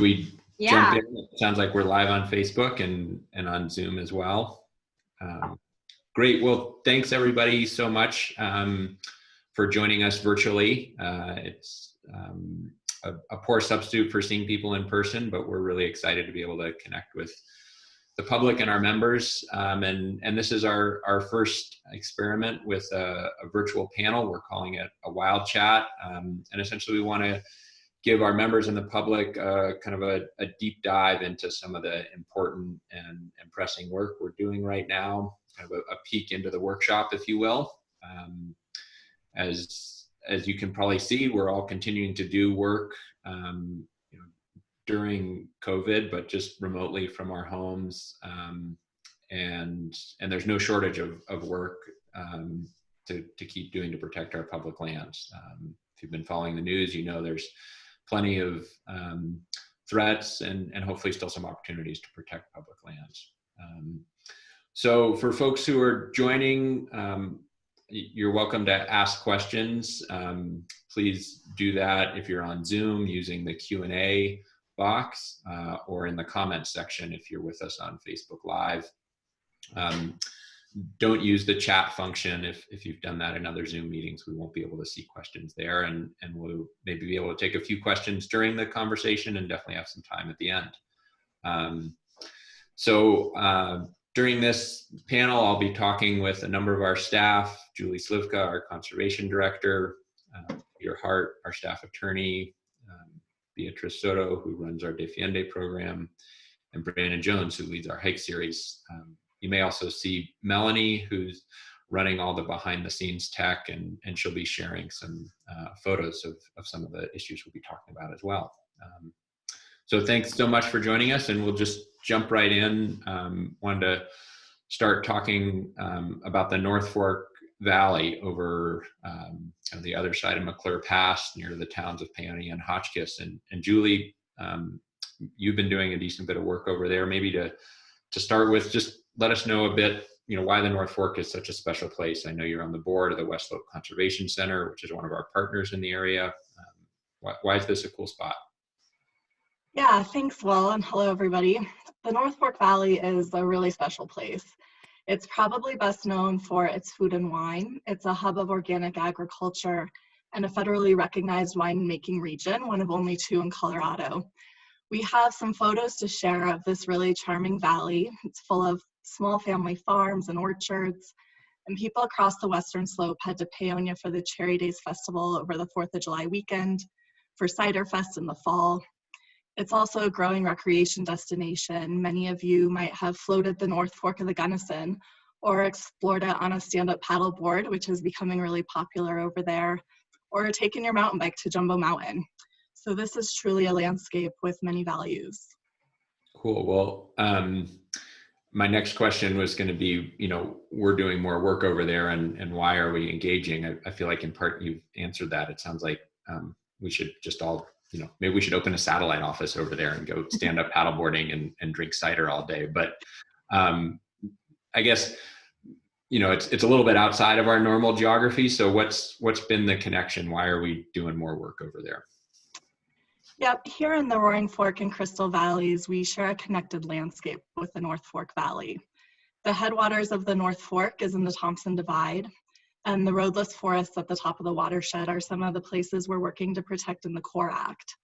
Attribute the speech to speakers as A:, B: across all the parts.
A: We jump
B: Yeah.
A: in. It sounds like we're live on Facebook and on Zoom as well. Great. Well, thanks everybody so much for joining us virtually. It's a poor substitute for seeing people in person, but we're really excited to be able to connect with the public and our members. And this is our first experiment with a virtual panel. We're calling it a wild chat. And essentially we want to give our members and the public kind of a deep dive into some of the important and pressing work we're doing right now, kind of a peek into the workshop, if you will. As you can probably see, we're all continuing to do work during COVID, but just remotely from our homes. And there's no shortage of work to keep doing to protect our public lands. If you've been following the news, you know there's plenty of threats and hopefully still some opportunities to protect public lands. So for folks who are joining, you're welcome to ask questions. Please do that if you're on Zoom using the Q&A box or in the comments section if you're with us on Facebook Live. Don't use the chat function. If you've done that in other Zoom meetings, we won't be able to see questions there, and we'll maybe be able to take a few questions during the conversation and definitely have some time at the end. During this panel, I'll be talking with a number of our staff: Juli Slivka, our conservation director, Peter Hart, our staff attorney, Beatrice Soto, who runs our Defiende program, and Brandon Jones, who leads our hike series. You may also see Melanie, who's running all the behind the scenes tech, and she'll be sharing some photos of some of the issues we'll be talking about as well. So thanks so much for joining us, and we'll just jump right in. Wanted to start talking about the North Fork Valley over on the other side of McClure Pass, near the towns of Paonia and Hotchkiss. And Julie, you've been doing a decent bit of work over there. Maybe to start with, just let us know a bit, why the North Fork is such a special place. I know you're on the board of the West Slope Conservation Center, which is one of our partners in the area. Why is this a cool spot?
C: Yeah, thanks, Will, and hello, everybody. The North Fork Valley is a really special place. It's probably best known for its food and wine. It's a hub of organic agriculture and a federally recognized winemaking region, one of only 2 in Colorado. We have some photos to share of this really charming valley. It's full of small family farms and orchards, and people across the Western Slope head to Paonia for the Cherry Days Festival over the 4th of July weekend, for Cider Fest in the fall. It's also a growing recreation destination. Many of you might have floated the North Fork of the Gunnison or explored it on a stand-up paddleboard, which is becoming really popular over there, or taken your mountain bike to Jumbo Mountain. So this is truly a landscape with many values.
A: Cool. Well, my next question was going to be, we're doing more work over there, and why are we engaging? I feel like in part you've answered that. It sounds like we should just all, maybe we should open a satellite office over there and go stand up paddleboarding and drink cider all day. But I guess, it's a little bit outside of our normal geography. So what's been the connection? Why are we doing more work over there?
C: Yep, here in the Roaring Fork and Crystal Valleys, we share a connected landscape with the North Fork Valley. The headwaters of the North Fork is in the Thompson Divide, and the roadless forests at the top of the watershed are some of the places we're working to protect in the CORE Act.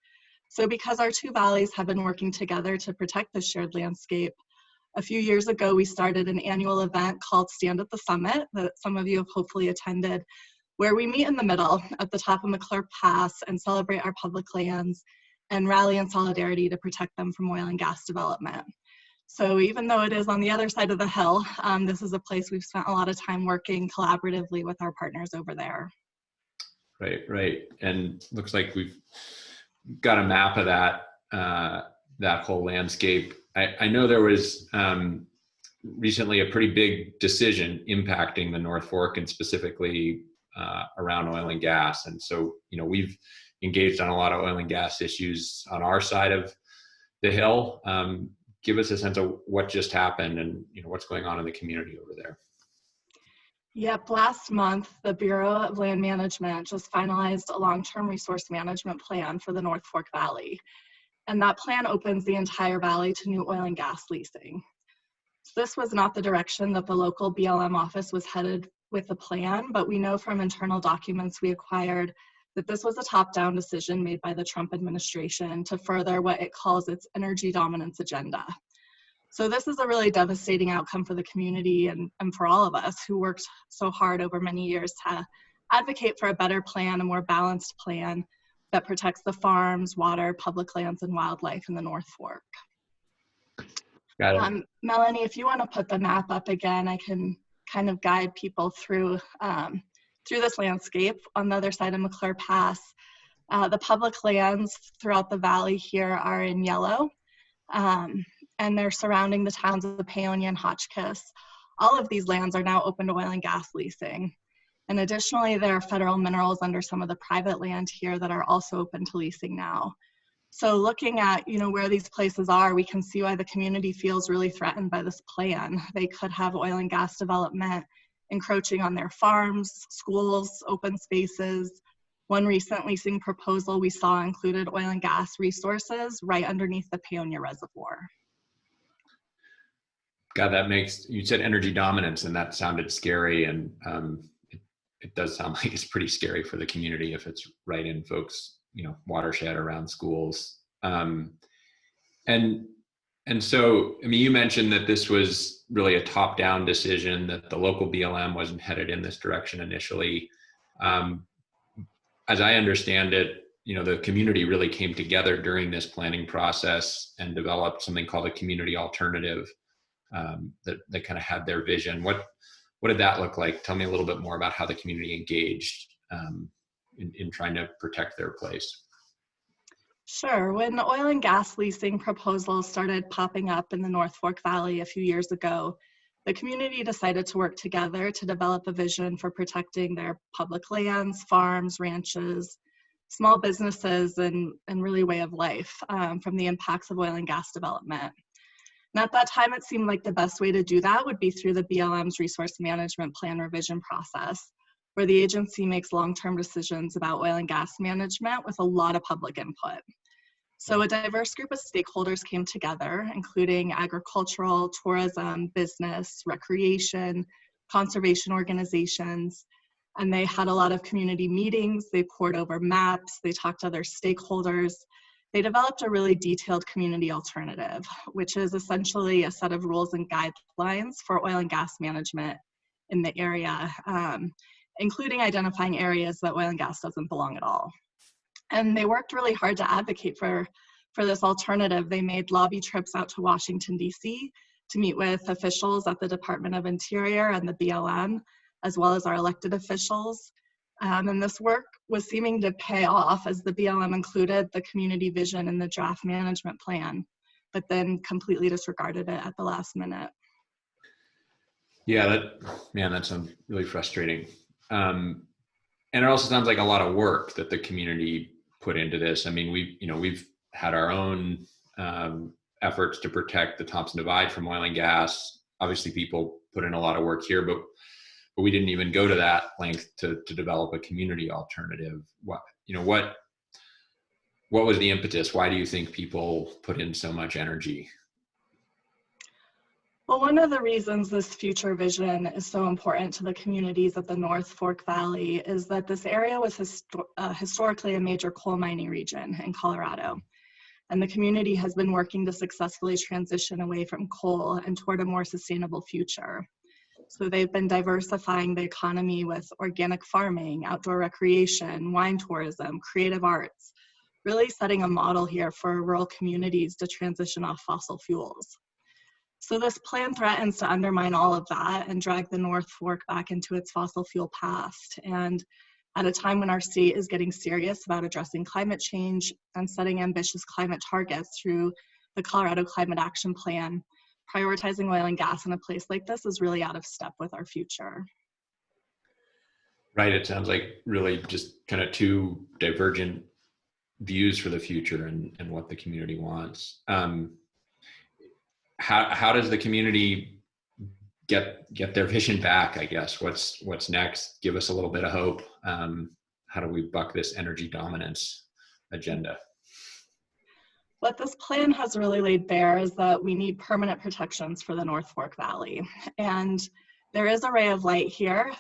C: So because our 2 valleys have been working together to protect the shared landscape, a few years ago we started an annual event called Stand at the Summit that some of you have hopefully attended, where we meet in the middle at the top of McClure Pass and celebrate our public lands and rally in solidarity to protect them from oil and gas development. So even though it is on the other side of the hill, this is a place we've spent a lot of time working collaboratively with our partners over there.
A: Right. And looks like we've got a map of that whole landscape. I know there was recently a pretty big decision impacting the North Fork, and specifically around oil and gas. And so, we've engaged on a lot of oil and gas issues on our side of the hill. Give us a sense of what just happened and what's going on in the community over there.
C: Yep, last month, the Bureau of Land Management just finalized a long-term resource management plan for the North Fork Valley. And that plan opens the entire valley to new oil and gas leasing. This was not the direction that the local BLM office was headed with the plan, but we know from internal documents we acquired that this was a top-down decision made by the Trump administration to further what it calls its energy dominance agenda. So this is a really devastating outcome for the community and for all of us who worked so hard over many years to advocate for a better plan, a more balanced plan that protects the farms, water, public lands, and wildlife in the North Fork.
A: Got it.
C: Melanie, if you want to put the map up again, I can kind of guide people through this landscape. On the other side of McClure Pass, the public lands throughout the valley here are in yellow, and they're surrounding the towns of Paonia and Hotchkiss. All of these lands are now open to oil and gas leasing. And additionally, there are federal minerals under some of the private land here that are also open to leasing now. So looking at, where these places are, we can see why the community feels really threatened by this plan. They could have oil and gas development encroaching on their farms, schools, open spaces. One recent leasing proposal we saw included oil and gas resources right underneath the Paonia Reservoir.
A: God, you said energy dominance, and that sounded scary, and it does sound like it's pretty scary for the community if it's right in folks' watershed around schools. And so, I mean, you mentioned that this was really a top-down decision, that the local BLM wasn't headed in this direction initially. As I understand it, the community really came together during this planning process and developed something called a community alternative that kind of had their vision. What did that look like? Tell me a little bit more about how the community engaged in trying to protect their place.
C: Sure. When oil and gas leasing proposals started popping up in the North Fork Valley a few years ago, the community decided to work together to develop a vision for protecting their public lands, farms, ranches, small businesses, and really way of life from the impacts of oil and gas development. And at that time, it seemed like the best way to do that would be through the BLM's resource management plan revision process, where the agency makes long-term decisions about oil and gas management with a lot of public input. So a diverse group of stakeholders came together, including agricultural, tourism, business, recreation, conservation organizations, and they had a lot of community meetings. They poured over maps, they talked to other stakeholders. They developed a really detailed community alternative, which is essentially a set of rules and guidelines for oil and gas management in the area, including identifying areas that oil and gas doesn't belong at all. And they worked really hard to advocate for this alternative. They made lobby trips out to Washington, D.C. to meet with officials at the Department of Interior and the BLM, as well as our elected officials. And this work was seeming to pay off as the BLM included the community vision in the draft management plan, but then completely disregarded it at the last minute.
A: Yeah, that sounds really frustrating. And it also sounds like a lot of work that the community put into this. I mean, we've had our own efforts to protect the Thompson Divide from oil and gas. Obviously, people put in a lot of work here, but we didn't even go to that length to develop a community alternative. What was the impetus? Why do you think people put in so much energy?
C: Well, one of the reasons this future vision is so important to the communities of the North Fork Valley is that this area was historically a major coal mining region in Colorado. And the community has been working to successfully transition away from coal and toward a more sustainable future. So they've been diversifying the economy with organic farming, outdoor recreation, wine tourism, creative arts, really setting a model here for rural communities to transition off fossil fuels. So this plan threatens to undermine all of that and drag the North Fork back into its fossil fuel past. And at a time when our state is getting serious about addressing climate change and setting ambitious climate targets through the Colorado Climate Action Plan, prioritizing oil and gas in a place like this is really out of step with our future.
A: Right. It sounds like really just kind of two divergent views for the future and what the community wants. How does the community get their vision back, I guess? What's next? Give us a little bit of hope. How do we buck this energy dominance agenda?
C: What this plan has really laid bare is that we need permanent protections for the North Fork Valley. And there is a ray of light here.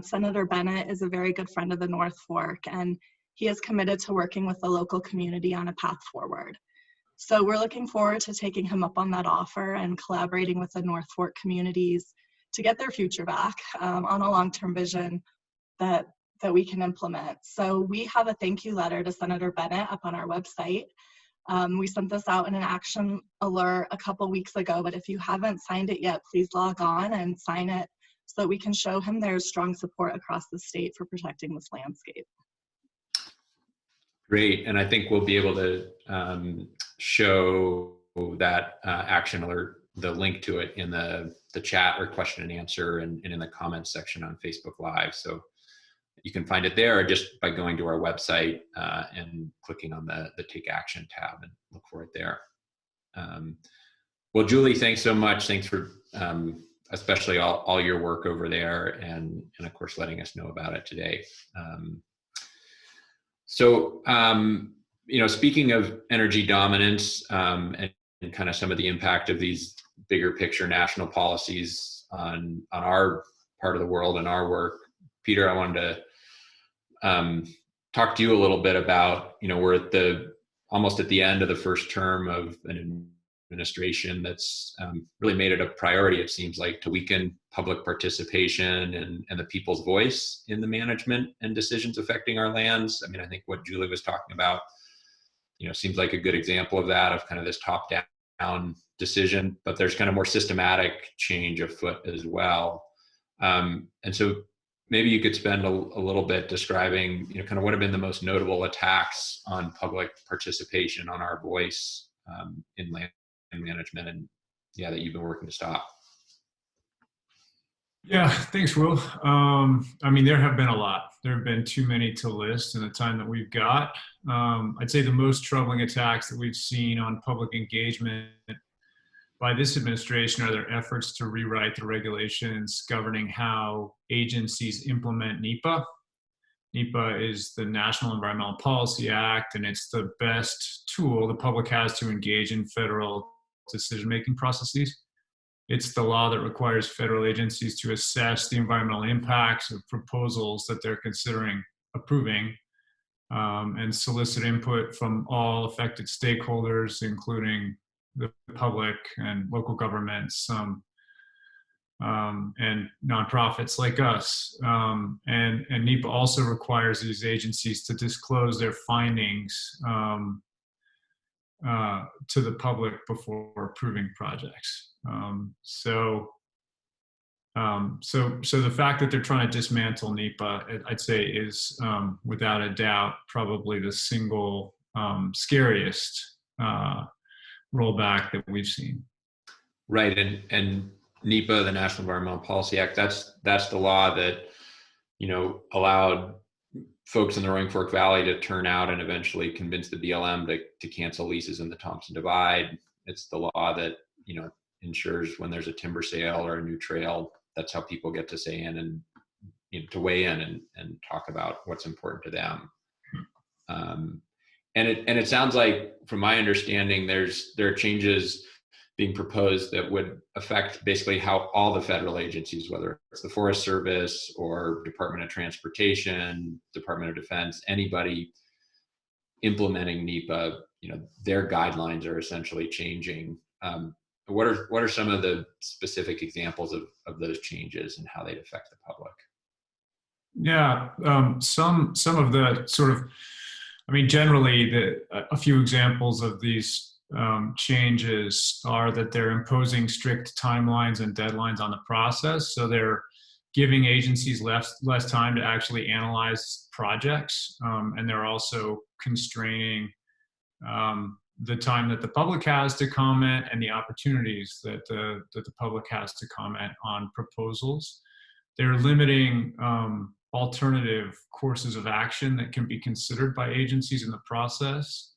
C: Senator Bennett is a very good friend of the North Fork, and he is committed to working with the local community on a path forward. So we're looking forward to taking him up on that offer and collaborating with the North Fork communities to get their future back on a long-term vision that we can implement. So we have a thank you letter to Senator Bennett up on our website. We sent this out in an action alert a couple weeks ago, but if you haven't signed it yet, please log on and sign it so that we can show him there's strong support across the state for protecting this landscape.
A: Great, and I think we'll be able to show that action alert, the link to it in the chat or question and answer and in the comments section on Facebook Live. So you can find it there or just by going to our website and clicking on the Take Action tab and look for it there. Well, Julie, thanks so much. Thanks for especially all your work over there and of course letting us know about it today. So, you know, speaking of energy dominance and kind of some of the impact of these bigger picture national policies on our part of the world and our work, Peter, I wanted to talk to you a little bit about, you know, we're almost at the end of the first term of an administration that's really made it a priority, it seems like, to weaken public participation and the people's voice in the management and decisions affecting our lands. I mean, I think what Julie was talking about, you know, seems like a good example of that, of kind of this top-down decision, but there's kind of more systematic change afoot as well. And so maybe you could spend a little bit describing, you know, kind of what have been the most notable attacks on public participation, on our voice in land management, and yeah, that you've been working to stop.
B: Yeah, thanks, Will. I mean, there have been a lot. There have been too many to list in the time that we've got. I'd say the most troubling attacks that we've seen on public engagement by this administration are their efforts to rewrite the regulations governing how agencies implement NEPA. NEPA is the National Environmental Policy Act, and it's the best tool the public has to engage in federal decision-making processes. It's the law that requires federal agencies to assess the environmental impacts of proposals that they're considering approving and solicit input from all affected stakeholders, including the public and local governments and nonprofits like us. And NEPA also requires these agencies to disclose their findings to the public before approving projects. So the fact that they're trying to dismantle NEPA, I'd say, is without a doubt probably the single scariest rollback that we've seen.
A: Right, and NEPA, the National Environmental Policy Act, that's the law that, you know, allowed folks in the Roaring Fork Valley to turn out and eventually convince the BLM to cancel leases in the Thompson Divide. It's the law that, you know, ensures when there's a timber sale or a new trail, that's how people get to say in and, you know, to weigh in and talk about what's important to them. And it sounds like, from my understanding, there are changes being proposed that would affect basically how all the federal agencies, whether it's the Forest Service or Department of Transportation, Department of Defense, anybody implementing NEPA, you know, their guidelines are essentially changing. What are some of the specific examples of those changes and how they'd affect the public?
B: Yeah, some of the sort of, I mean, generally, a few examples of these changes are that they're imposing strict timelines and deadlines on the process. So they're giving agencies less time to actually analyze projects, and they're also constraining the time that the public has to comment and the opportunities that the public has to comment on proposals. They're limiting alternative courses of action that can be considered by agencies in the process.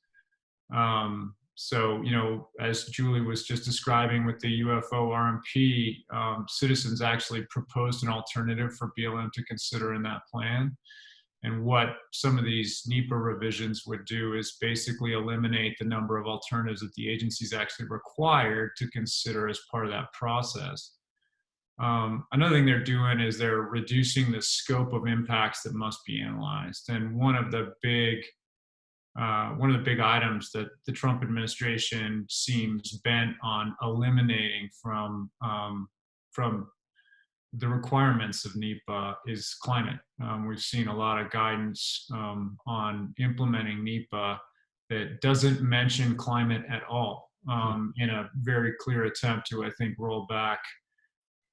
B: So, you know, as Julie was just describing with the UFO RMP, citizens actually proposed an alternative for BLM to consider in that plan. And what some of these NEPA revisions would do is basically eliminate the number of alternatives that the agency is actually required to consider as part of that process. Another thing they're doing is they're reducing the scope of impacts that must be analyzed. And one of the big items that the Trump administration seems bent on eliminating from the requirements of NEPA is climate. We've seen a lot of guidance on implementing NEPA that doesn't mention climate at all, in a very clear attempt to, I think, roll back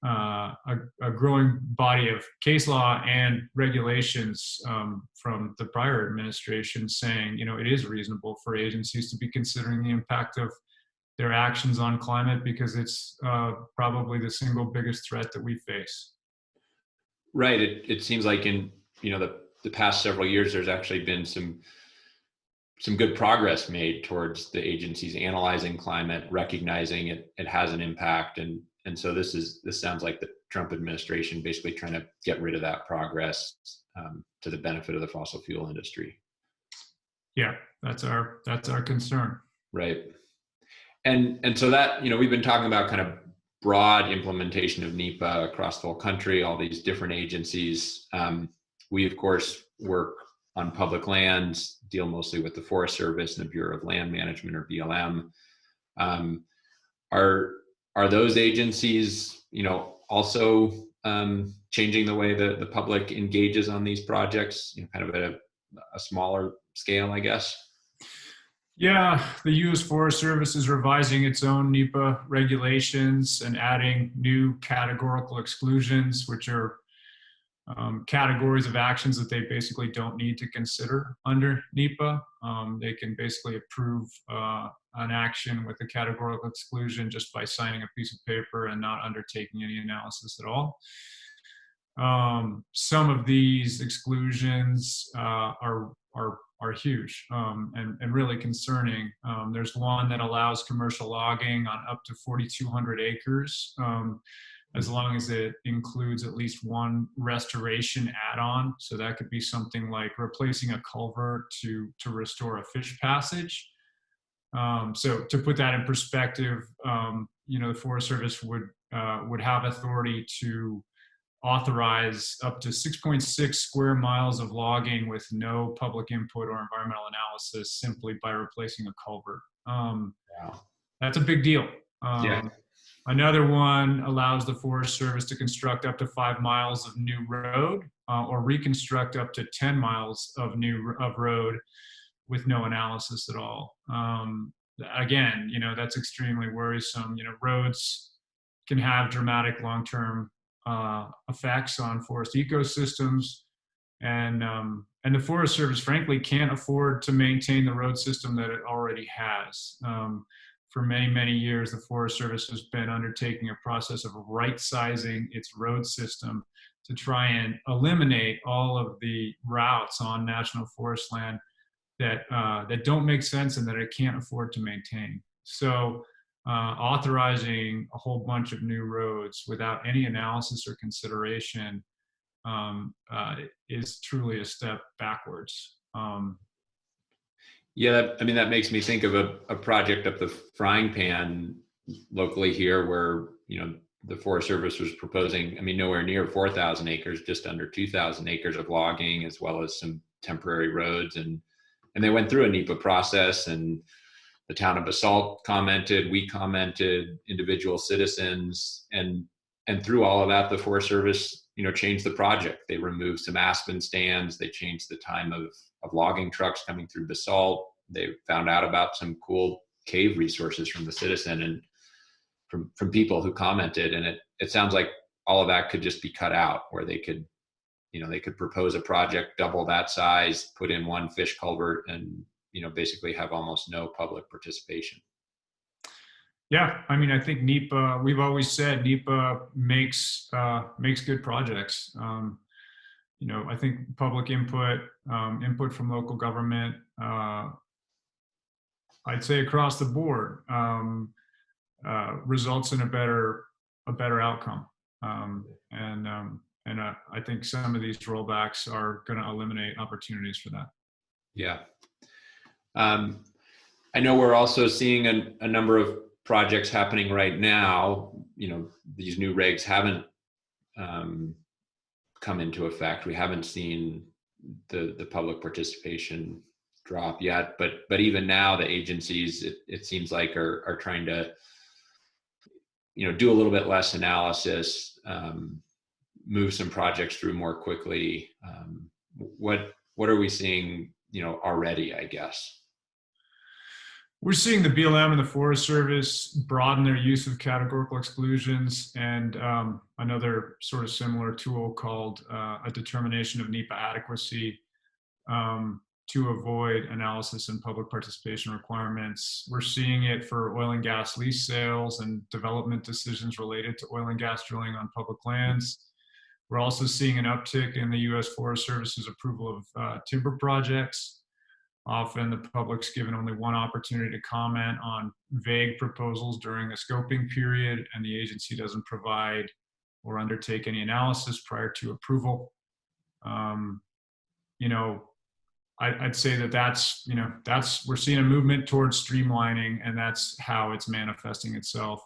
B: a growing body of case law and regulations from the prior administration saying, it is reasonable for agencies to be considering the impact of their actions on climate because it's probably the single biggest threat that we face.
A: Right. It seems like in the past several years, there's actually been some good progress made towards the agencies analyzing climate, recognizing it has an impact, and so this sounds like the Trump administration basically trying to get rid of that progress to the benefit of the fossil fuel industry. Yeah,
B: that's our concern.
A: Right. And so that, we've been talking about kind of broad implementation of NEPA across the whole country, all these different agencies. We, of course, work on public lands, deal mostly with the Forest Service and the Bureau of Land Management, or BLM. Are those agencies, also changing the way the public engages on these projects, kind of at a smaller scale, I guess?
B: Yeah, the U.S. Forest Service is revising its own NEPA regulations and adding new categorical exclusions, which are categories of actions that they basically don't need to consider under NEPA. They can basically approve an action with a categorical exclusion just by signing a piece of paper and not undertaking any analysis at all. Some of these exclusions are huge and really concerning. There's one that allows commercial logging on up to 4,200 acres, as long as it includes at least one restoration add-on. So that could be something like replacing a culvert to restore a fish passage. So to put that in perspective, the Forest Service would have authority to authorize up to 6.6 square miles of logging with no public input or environmental analysis simply by replacing a culvert.
A: Wow.
B: That's a big deal.
A: Yeah.
B: Another one allows the Forest Service to construct up to 5 miles of new road or reconstruct up to 10 miles of road with no analysis at all. Again, that's extremely worrisome. Roads can have dramatic long-term effects on forest ecosystems, and the Forest Service, frankly, can't afford to maintain the road system that it already has. For many, many years, the Forest Service has been undertaking a process of right-sizing its road system to try and eliminate all of the routes on national forest land that don't make sense and that it can't afford to maintain. So authorizing a whole bunch of new roads without any analysis or consideration is truly a step backwards.
A: Yeah, that makes me think of a project up the frying pan locally here where, the Forest Service was proposing, nowhere near 4,000 acres, just under 2,000 acres of logging, as well as some temporary roads. And they went through a NEPA process, and the town of Basalt commented, we commented, individual citizens, and through all of that, the Forest Service, changed the project. They removed some aspen stands. They changed the time of logging trucks coming through Basalt. They found out about some cool cave resources from the citizen and from people who commented. And it sounds like all of that could just be cut out, where they could propose a project double that size, put in one fish culvert, and basically have almost no public participation.
B: Yeah, I think NEPA, we've always said NEPA makes good projects. I think public input from local government, I'd say across the board, results in a better outcome. And And I think some of these rollbacks are going to eliminate opportunities for that.
A: Yeah. I know we're also seeing a number of projects happening right now. These new regs haven't come into effect. We haven't seen the public participation drop yet, but even now the agencies, it seems like are trying to do a little bit less analysis, move some projects through more quickly. What are we seeing already, I guess?
B: We're seeing the BLM and the Forest Service broaden their use of categorical exclusions, and another sort of similar tool called a determination of NEPA adequacy to avoid analysis and public participation requirements. We're seeing it for oil and gas lease sales and development decisions related to oil and gas drilling on public lands. We're also seeing an uptick in the U.S. Forest Service's approval of timber projects. Often the public's given only one opportunity to comment on vague proposals during a scoping period, and the agency doesn't provide or undertake any analysis prior to approval. I'd say that's we're seeing a movement towards streamlining, and that's how it's manifesting itself.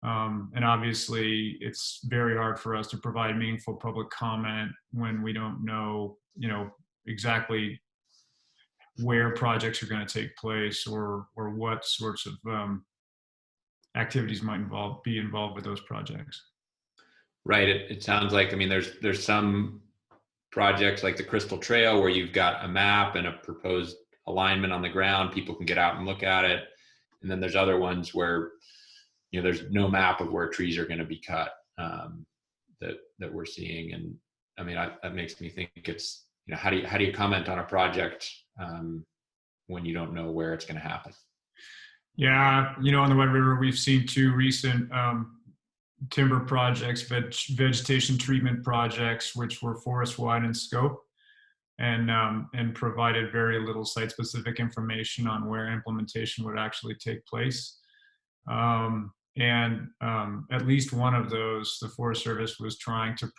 B: And obviously, it's very hard for us to provide meaningful public comment when we don't know, exactly where projects are going to take place or what sorts of activities might be involved with those projects.
A: Right. It sounds like, there's some projects like the Crystal Trail where you've got a map and a proposed alignment on the ground. People can get out and look at it. And then there's other ones where, there's no map of where trees are going to be cut that we're seeing. And that makes me think it's, how do you comment on a project when you don't know where it's going to happen?
B: Yeah, on the Red River, we've seen two recent timber projects, vegetation treatment projects, which were forest-wide in scope and provided very little site-specific information on where implementation would actually take place. At least one of those, the Forest Service was trying to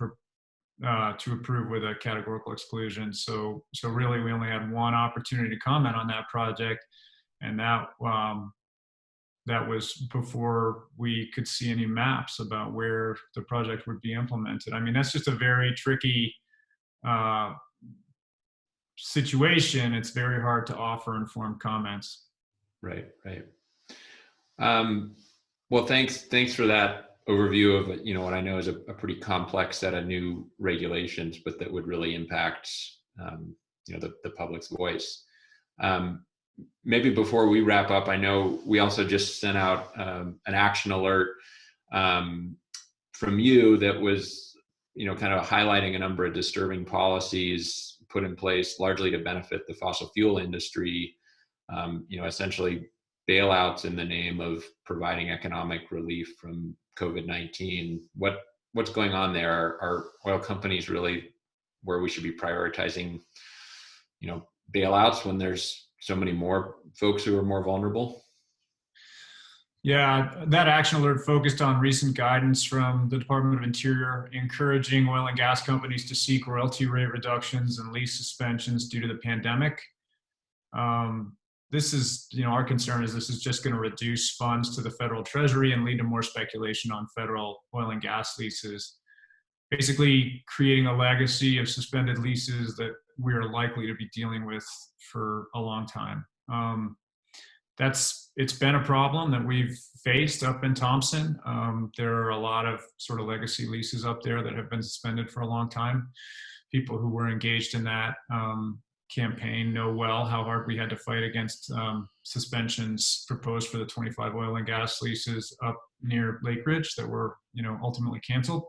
B: approve with a categorical exclusion. So really, we only had one opportunity to comment on that project, and that was before we could see any maps about where the project would be implemented. That's just a very tricky situation. It's very hard to offer informed comments.
A: Right. Well, thanks for that overview of what I know is a pretty complex set of new regulations, but that would really impact the public's voice. Maybe before we wrap up, I know we also just sent out an action alert from you that was kind of highlighting a number of disturbing policies put in place largely to benefit the fossil fuel industry, essentially bailouts in the name of providing economic relief from COVID-19. What's going on there? Are oil companies really where we should be prioritizing, bailouts when there's so many more folks who are more vulnerable?
B: Yeah, that action alert focused on recent guidance from the Department of Interior encouraging oil and gas companies to seek royalty rate reductions and lease suspensions due to the pandemic. This is, our concern is this is just going to reduce funds to the federal treasury and lead to more speculation on federal oil and gas leases, basically creating a legacy of suspended leases that we're likely to be dealing with for a long time. It's been a problem that we've faced up in Thompson. There are a lot of sort of legacy leases up there that have been suspended for a long time. People who were engaged in that campaign know well how hard we had to fight against suspensions proposed for the 25 oil and gas leases up near Lake Ridge that were, ultimately canceled.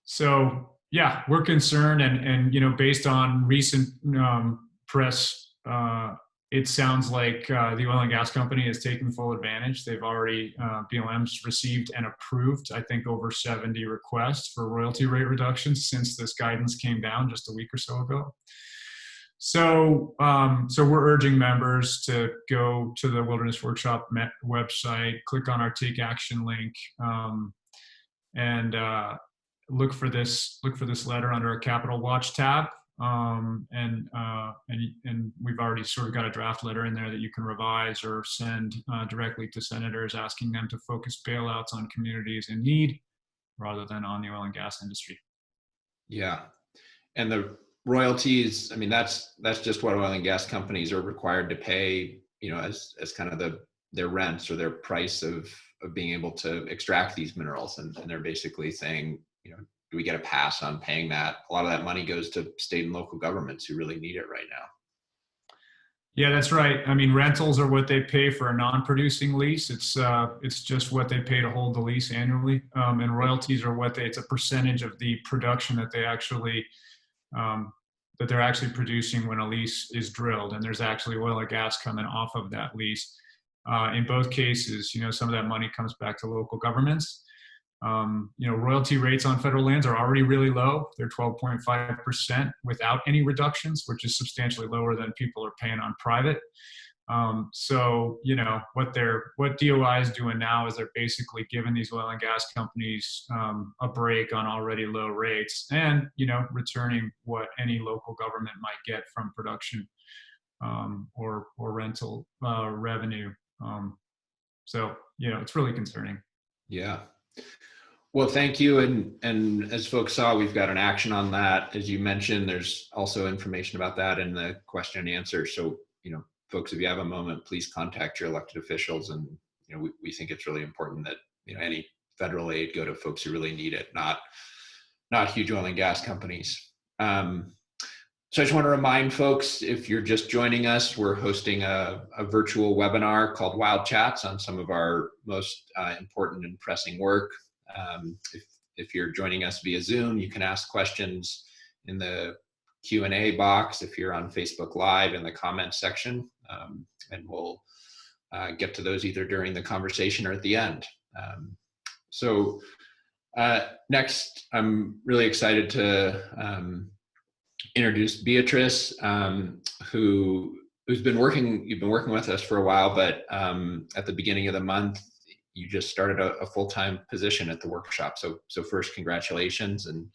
B: So yeah, we're concerned, and based on recent press, it sounds like the oil and gas company is taking full advantage. They've already, BLM's received and approved, I think, over 70 requests for royalty rate reductions since this guidance came down just a week or so ago. So we're urging members to go to the Wilderness Workshop website, click on our Take Action link, and look for this letter under a Capital Watch tab. And we've already sort of got a draft letter in there that you can revise or send directly to senators, asking them to focus bailouts on communities in need rather than on the oil and gas industry.
A: Yeah, and the royalties, I mean, that's just what oil and gas companies are required to pay, as kind of their rents or their price of being able to extract these minerals. And they're basically saying, do we get a pass on paying that? A lot of that money goes to state and local governments who really need it right now.
B: Yeah, that's right. I mean, rentals are what they pay for a non-producing lease. It's just what they pay to hold the lease annually, and royalties are it's a percentage of the production that they're actually producing when a lease is drilled, and there's actually oil or gas coming off of that lease. In both cases, some of that money comes back to local governments. Royalty rates on federal lands are already really low. They're 12.5% without any reductions, which is substantially lower than people are paying on private. So, what DOI is doing now is they're basically giving these oil and gas companies a break on already low rates and, returning what any local government might get from production or rental revenue. So, it's really concerning.
A: Yeah. Well, thank you. And as folks saw, we've got an action on that. As you mentioned, there's also information about that in the question and answer. So, folks, if you have a moment, please contact your elected officials. And, we think it's really important that, any federal aid go to folks who really need it, not huge oil and gas companies. So I just want to remind folks, if you're just joining us, we're hosting a virtual webinar called Wild Chats on some of our most important and pressing work. If you're joining us via Zoom, you can ask questions in the Q&A box. If you're on Facebook Live, in the comments section, and we'll get to those either during the conversation or at the end. So next, I'm really excited to introduce Beatrice, you've been working with us for a while, but at the beginning of the month, you just started a full-time position at the workshop. So first, congratulations. And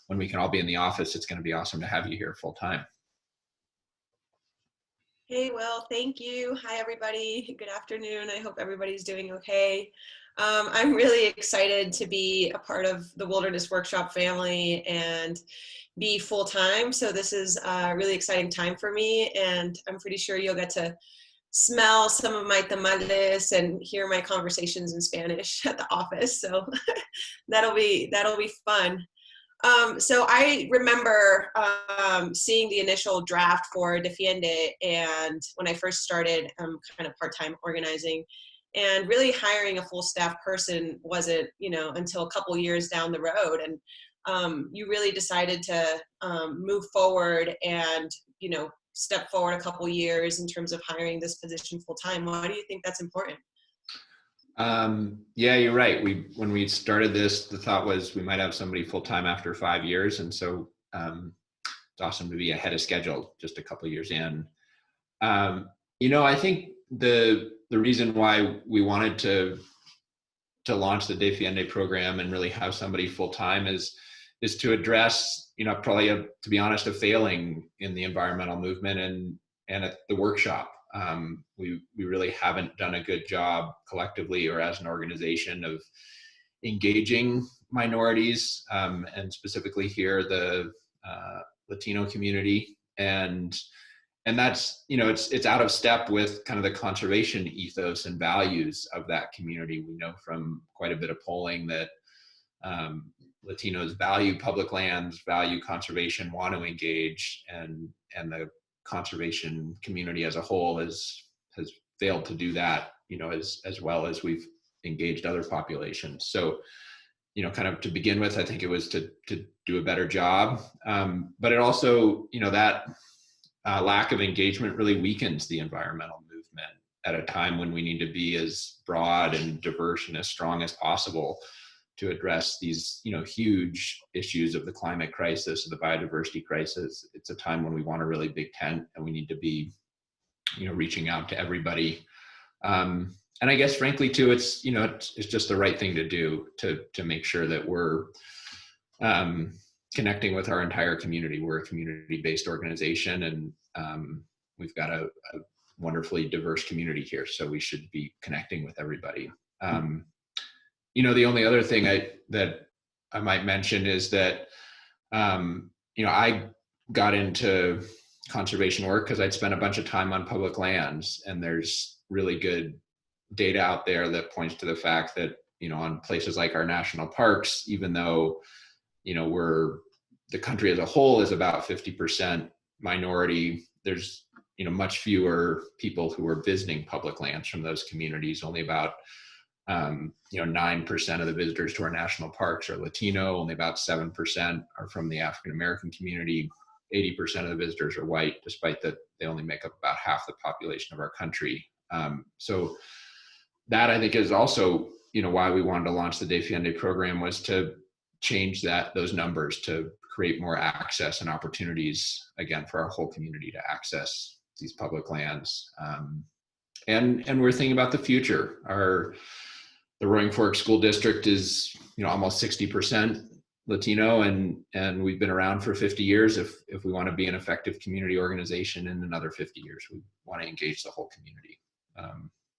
A: when we can all be in the office, it's going to be awesome to have you here full-time.
D: Hey, Will, thank you. Hi, everybody. Good afternoon. I hope everybody's doing okay. I'm really excited to be a part of the Wilderness Workshop family and be full-time. So this is a really exciting time for me, and I'm pretty sure you'll get to smell some of my tamales and hear my conversations in Spanish at the office. So that'll be fun. So I remember seeing the initial draft for Defiende, and when I first started kind of part-time organizing, and really hiring a full staff person wasn't, until a couple years down the road. And you really decided to move forward and, step forward a couple years in terms of hiring this position full-time. Why do you think that's important?
A: Yeah, you're right. When we started this, the thought was we might have somebody full-time after 5 years. And so it's awesome to be ahead of schedule just a couple years in. I think the reason why we wanted to launch the Defiende program and really have somebody full-time is to address, probably to be honest, a failing in the environmental movement and at the workshop. We really haven't done a good job collectively or as an organization of engaging minorities, and specifically here the Latino community, and that's it's out of step with kind of the conservation ethos and values of that community. We know from quite a bit of polling that Latinos value public lands, value conservation, want to engage, and the conservation community as a whole has failed to do that, as well as we've engaged other populations. So, kind of to begin with, I think it was to do a better job. But it also, that lack of engagement really weakens the environmental movement at a time when we need to be as broad and diverse and as strong as possible to address these, huge issues of the climate crisis, of the biodiversity crisis. It's a time when we want a really big tent, and we need to be, reaching out to everybody. I guess frankly too, it's, you know, it's just the right thing to do to make sure that we're connecting with our entire community. We're a community-based organization, and we've got a wonderfully diverse community here, so we should be connecting with everybody. You know, the only other thing that I might mention is that you know, I got into conservation work because I'd spent a bunch of time on public lands, and there's really good data out there that points to the fact that, you know, on places like our national parks, even though, you know, the country as a whole is about 50% minority, there's, you know, much fewer people who are visiting public lands from those communities. Only about you know, 9% of the visitors to our national parks are Latino. Only about 7% are from the African American community. 80% of the visitors are white, despite that they only make up about half the population of our country. So that, I think, is also, you know, why we wanted to launch the Defiende program, was to change those numbers, to create more access and opportunities, again, for our whole community to access these public lands. And we're thinking about the future. The Roaring Fork School District is, you know, almost 60% Latino, and we've been around for 50 years. If we want to be an effective community organization in another 50 years, we want to engage the whole community.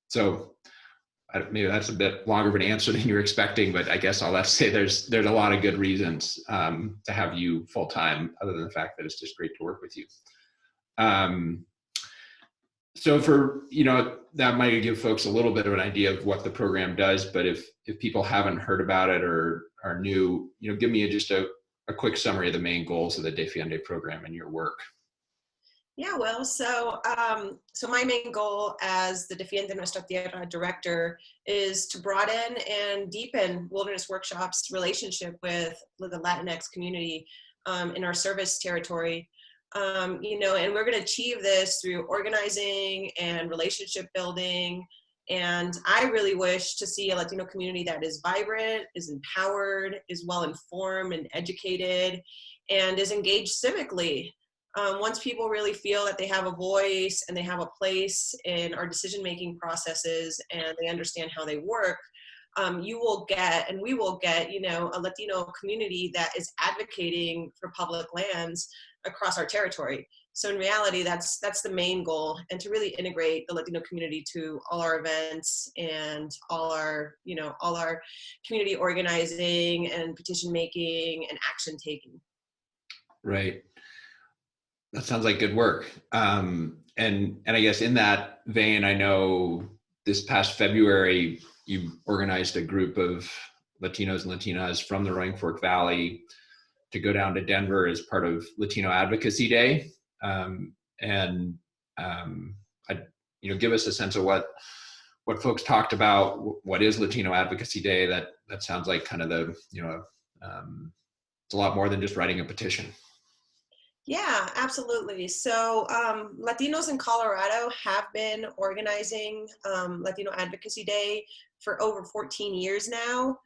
A: So maybe that's a bit longer of an answer than you're expecting, but I guess I'll have to say there's a lot of good reasons to have you full time, other than the fact that it's just great to work with you. So for, you know, that might give folks a little bit of an idea of what the program does, but if people haven't heard about it or are new, you know, give me just a quick summary of the main goals of the Defiende program and your work.
D: Yeah, well, so my main goal as the Defiende Nuestra Tierra director is to broaden and deepen Wilderness Workshop's relationship with the Latinx community in our service territory. You know, and we're going to achieve this through organizing and relationship building. And I really wish to see a Latino community that is vibrant, is empowered, is well informed and educated, and is engaged civically. Once people really feel that they have a voice and they have a place in our decision-making processes and they understand how they work, you will get, and we will get, you know, a Latino community that is advocating for public lands across our territory. So in reality, that's the main goal, and to really integrate the Latino community to all our events and all our community organizing and petition making and action taking.
A: Right. That sounds like good work. And I guess in that vein, I know this past February, you organized a group of Latinos and Latinas from the Roaring Fork Valley to go down to Denver as part of Latino Advocacy Day. You know, give us a sense of what folks talked about. What is Latino Advocacy Day? That sounds like kind of the, you know, it's a lot more than just writing a petition.
D: Yeah, absolutely. So Latinos in Colorado have been organizing Latino Advocacy Day for over 14 years now.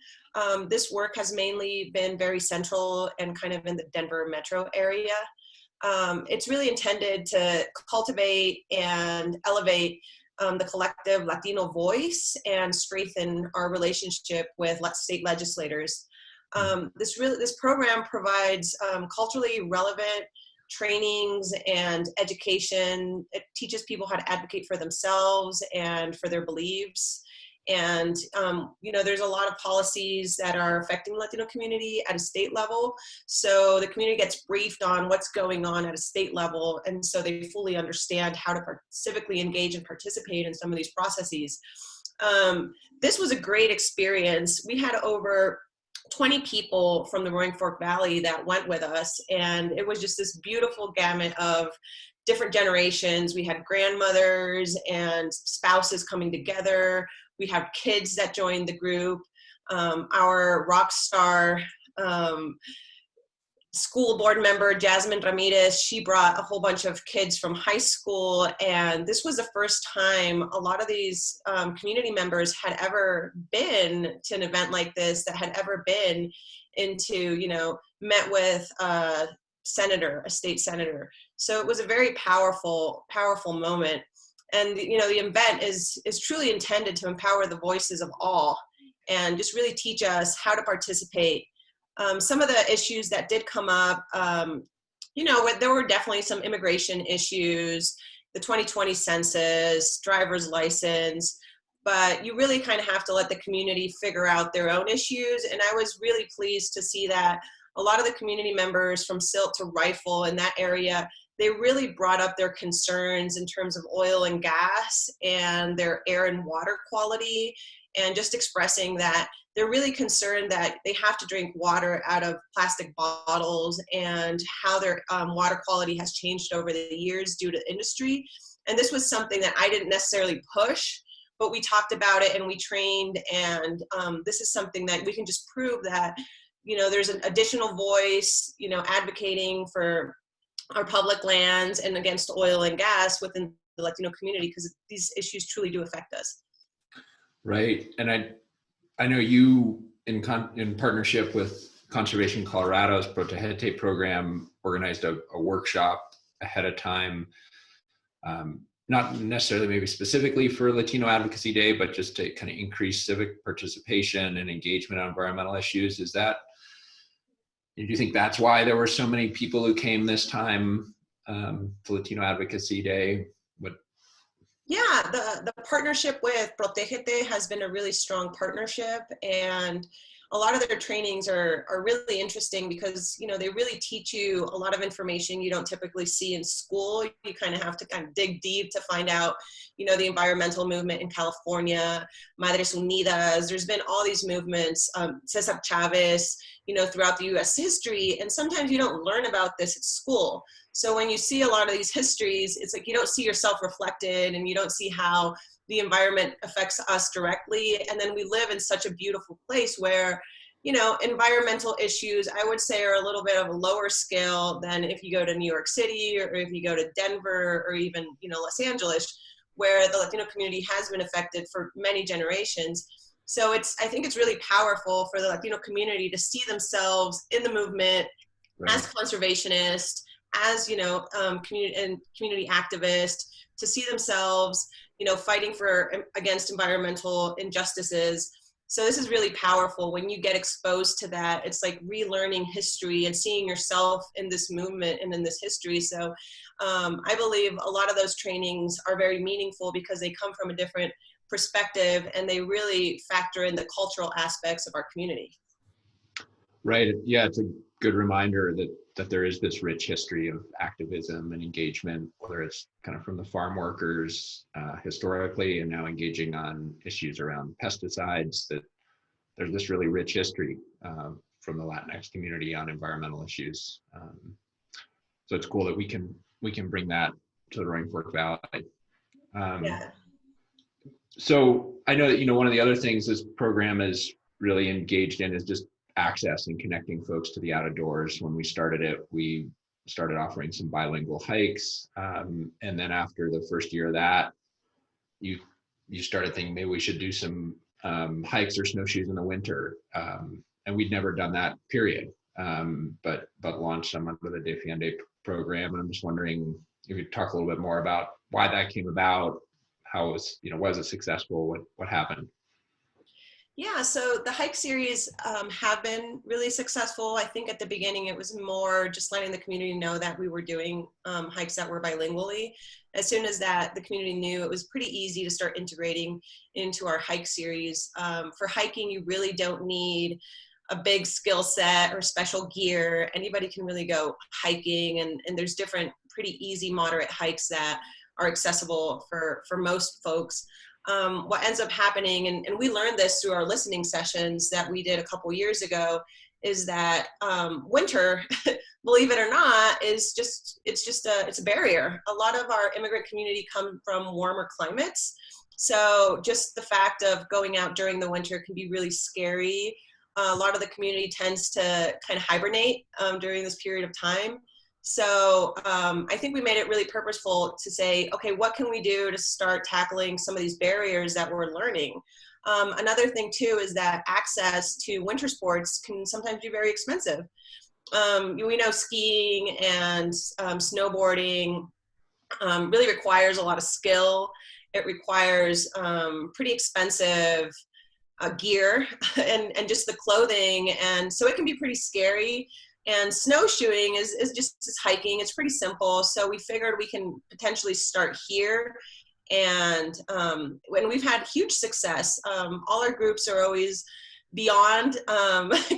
D: This work has mainly been very central and kind of in the Denver metro area. It's really intended to cultivate and elevate the collective Latino voice and strengthen our relationship with state legislators. This program provides culturally relevant trainings and education. It teaches people how to advocate for themselves and for their beliefs. And, you know, there's a lot of policies that are affecting the Latino community at a state level. So the community gets briefed on what's going on at a state level. And so they fully understand how to civically engage and participate in some of these processes. This was a great experience. We had over 20 people from the Roaring Fork Valley that went with us, and it was just this beautiful gamut of different generations. We had grandmothers and spouses coming together. We have kids that joined the group. Our rock star school board member, Jasmine Ramirez, she brought a whole bunch of kids from high school, and this was the first time a lot of these community members had ever been to an event like this, that had ever been into, you know, met with a senator, a state senator. So it was a very powerful moment. And, you know, the event is truly intended to empower the voices of all and just really teach us how to participate. Some of the issues that did come up, you know, there were definitely some immigration issues, the 2020 census, driver's license, but you really kind of have to let the community figure out their own issues. And I was really pleased to see that a lot of the community members from Silt to Rifle in that area, they really brought up their concerns in terms of oil and gas and their air and water quality, and just expressing that they're really concerned that they have to drink water out of plastic bottles and how their water quality has changed over the years due to industry. And this was something that I didn't necessarily push, but we talked about it and we trained, and this is something that we can just prove that, you know, there's an additional voice, you know, advocating for our public lands and against oil and gas within the Latino community, because these issues truly do affect us.
A: Right. And I know you, in partnership with Conservation Colorado's Protégete program, organized a workshop ahead of time, not necessarily maybe specifically for Latino Advocacy Day, but just to kind of increase civic participation and engagement on environmental issues. Do you think that's why there were so many people who came this time to Latino Advocacy Day?
D: Yeah, the partnership with Protégete has been a really strong partnership, and a lot of their trainings are really interesting because, you know, they really teach you a lot of information you don't typically see in school. You kind of have to kind of dig deep to find out, you know, the environmental movement in California, Madres Unidas. There's been all these movements, Cesar Chavez, you know, throughout the U.S. history, and sometimes you don't learn about this at school. So when you see a lot of these histories, it's like you don't see yourself reflected, and you don't see how the environment affects us directly. And then we live in such a beautiful place where, you know, environmental issues, I would say, are a little bit of a lower scale than if you go to New York City, or if you go to Denver, or even, you know, Los Angeles, where the Latino community has been affected for many generations. So I think it's really powerful for the Latino community to see themselves in the movement, right, as conservationists, as, you know, community activists, to see themselves, you know, fighting against environmental injustices. So this is really powerful when you get exposed to that. It's like relearning history and seeing yourself in this movement and in this history. So I believe a lot of those trainings are very meaningful because they come from a different perspective, and they really factor in the cultural aspects of our community.
A: Right. Yeah, it's a good reminder that there is this rich history of activism and engagement, whether it's kind of from the farm workers historically, and now engaging on issues around pesticides, that there's this really rich history from the Latinx community on environmental issues. So it's cool that we can bring that to the Roaring Fork Valley.
D: Yeah.
A: So I know that, you know, one of the other things this program is really engaged in is just access and connecting folks to the outdoors. When we started it, we started offering some bilingual hikes. And then after the first year of that, you started thinking maybe we should do some hikes or snowshoes in the winter. And we'd never done that, period. But launched some under the Defiende program. And I'm just wondering if you could talk a little bit more about why that came about, how it was, you know, was it successful? What happened?
D: Yeah, so the hike series have been really successful. I think at the beginning it was more just letting the community know that we were doing hikes that were bilingually. As soon as that the community knew, it was pretty easy to start integrating into our hike series. For hiking, you really don't need a big skill set or special gear. Anybody can really go hiking, and there's different pretty easy, moderate hikes that are accessible for most folks. What ends up happening, and we learned this through our listening sessions that we did a couple years ago, is that winter, believe it or not, it's a barrier. A lot of our immigrant community come from warmer climates. So just the fact of going out during the winter can be really scary. A lot of the community tends to kind of hibernate during this period of time. So I think we made it really purposeful to say, okay, what can we do to start tackling some of these barriers that we're learning? Another thing too is that access to winter sports can sometimes be very expensive. We know skiing and snowboarding really requires a lot of skill. It requires pretty expensive gear and just the clothing. And so it can be pretty scary. And snowshoeing is just as hiking. It's pretty simple. So we figured we can potentially start here. And when we've had huge success, all our groups are always beyond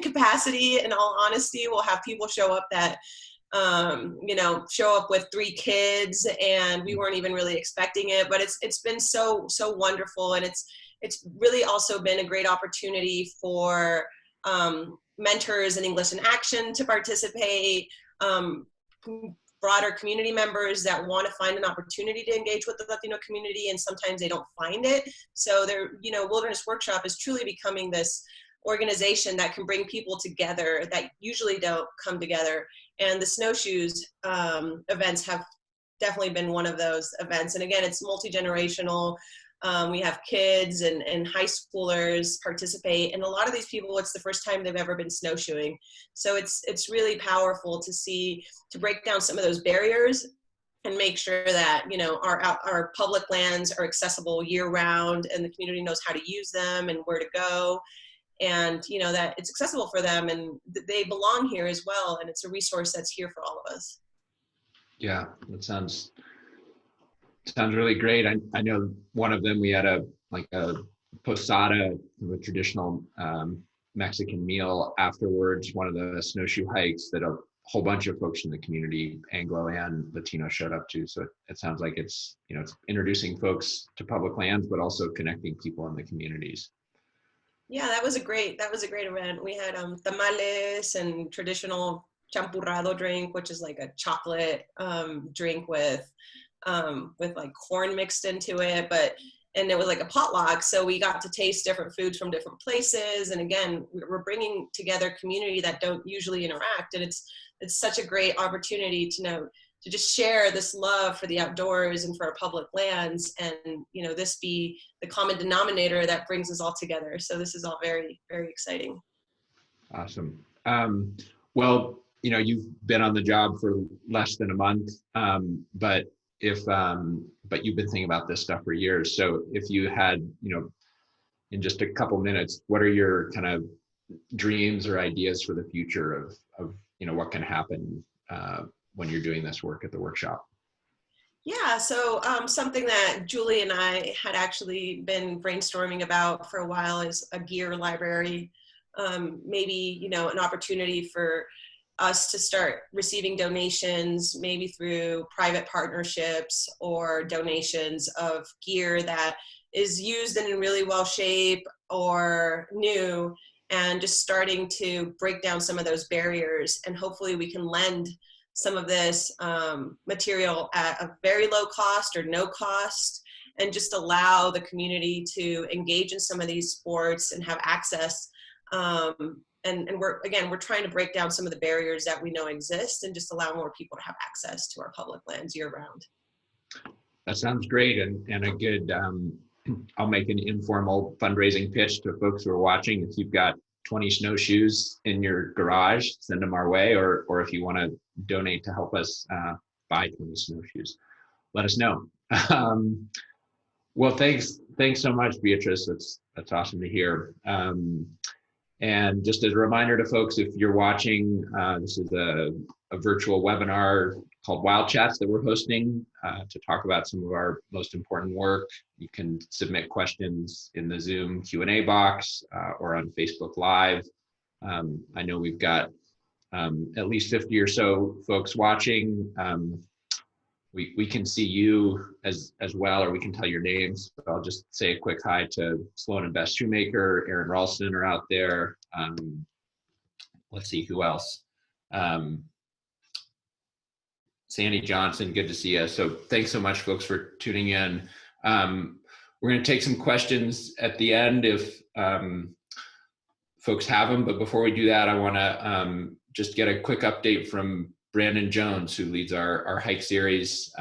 D: capacity. In all honesty, we'll have people show up that show up with 3 kids, and we weren't even really expecting it. But it's been so wonderful, and it's really also been a great opportunity for mentors in English in Action to participate, broader community members that want to find an opportunity to engage with the Latino community, and sometimes they don't find it. So Wilderness Workshop is truly becoming this organization that can bring people together that usually don't come together. And the snowshoes events have definitely been one of those events. And again, it's multi-generational. We have kids and high schoolers participate, and a lot of these people, it's the first time they've ever been snowshoeing. So it's really powerful to break down some of those barriers and make sure that our public lands are accessible year round, and the community knows how to use them and where to go, and that it's accessible for them, and they belong here as well, and it's a resource that's here for all of us.
A: Yeah, that sounds really great. I know one of them, we had a posada, a traditional Mexican meal afterwards, one of the snowshoe hikes that a whole bunch of folks in the community, Anglo and Latino, showed up to. So it sounds like it's introducing folks to public lands, but also connecting people in the communities.
D: Yeah, that was a great event. We had tamales and traditional champurrado drink, which is like a chocolate drink with like corn mixed into it, and it was like a potluck. So we got to taste different foods from different places. And again, we're bringing together community that don't usually interact. And it's such a great opportunity to just share this love for the outdoors and for our public lands, and this be the common denominator that brings us all together. So this is all very, very exciting.
A: Awesome. Well, you've been on the job for less than a month, but you've been thinking about this stuff for years. So if you had, in just a couple minutes, what are your kind of dreams or ideas for the future of what can happen when you're doing this work at the workshop?
D: Yeah, so something that Julie and I had actually been brainstorming about for a while is a gear library. Maybe, an opportunity for us to start receiving donations, maybe through private partnerships or donations of gear that is used and in really well shape or new, and just starting to break down some of those barriers. And hopefully we can lend some of this material at a very low cost or no cost, and just allow the community to engage in some of these sports and have access. And we're trying to break down some of the barriers that we know exist, and just allow more people to have access to our public lands year round.
A: That sounds great, and a good, I'll make an informal fundraising pitch to folks who are watching. If you've got 20 snowshoes in your garage, send them our way, or if you want to donate to help us buy 20 snowshoes, let us know. Well, thanks so much, Beatrice. That's awesome to hear. And just as a reminder to folks, if you're watching, this is a virtual webinar called Wild Chats that we're hosting to talk about some of our most important work. You can submit questions in the Zoom Q&A box or on Facebook Live. I know we've got at least 50 or so folks watching. We can see you as well, or we can tell your names. So I'll just say a quick hi to Sloan and Beth Shoemaker, Aaron Ralston are out there. Let's see who else. Sandy Johnson, good to see you. So thanks so much, folks, for tuning in. We're going to take some questions at the end if folks have them. But before we do that, I want to just get a quick update from Brandon Jones, who leads our hike series.